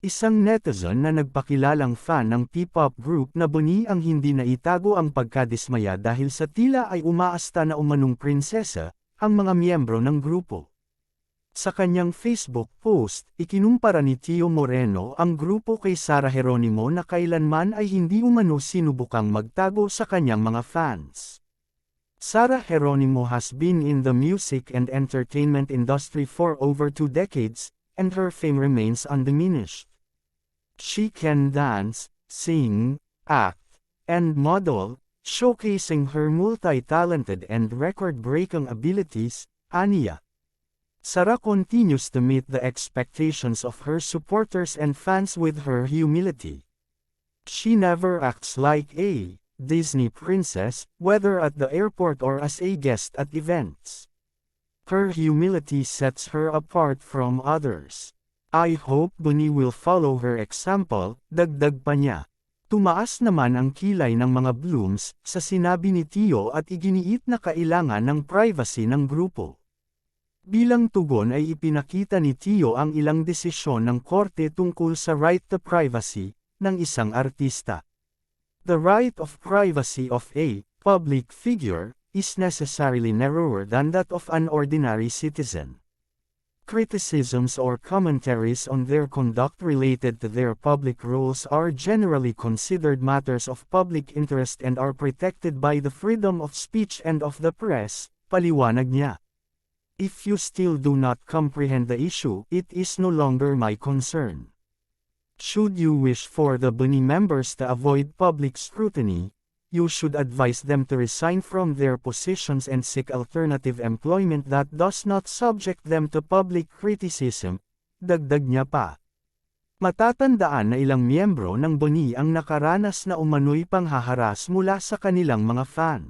Isang netizen na nagpakilalang fan ng P-pop group na Bunny ang hindi naitago ang pagkadismaya dahil sa tila ay umaasta na umanong prinsesa, ang mga miyembro ng grupo. Sa kanyang Facebook post, ikinumpara ni Tio Moreno ang grupo kay Sarah Geronimo na kailanman ay hindi umano sinubukang magtago sa kanyang mga fans. Sarah Geronimo has been in the music and entertainment industry for over 2 decades, and her fame remains undiminished. She can dance, sing, act, and model, showcasing her multi-talented and record-breaking abilities, aniya. Sarah continues to meet the expectations of her supporters and fans with her humility. She never acts like a Disney princess, whether at the airport or as a guest at events. Her humility sets her apart from others. I hope Bunny will follow her example, dagdag pa niya. Tumaas naman ang kilay ng mga Blooms sa sinabi ni Tio at iginiit na kailangan ng privacy ng grupo. Bilang tugon ay ipinakita ni Tio ang ilang desisyon ng korte tungkol sa right to privacy ng isang artista. The right of privacy of a public figure is necessarily narrower than that of an ordinary citizen. Criticisms or commentaries on their conduct related to their public roles are generally considered matters of public interest and are protected by the freedom of speech and of the press, paliwanag niya. If you still do not comprehend the issue, it is no longer my concern. Should you wish for the Bunny members to avoid public scrutiny, you should advise them to resign from their positions and seek alternative employment that does not subject them to public criticism, dagdag niya pa. Matatandaan na ilang miyembro ng Bunny ang nakaranas na umano'y panghaharas mula sa kanilang mga fans.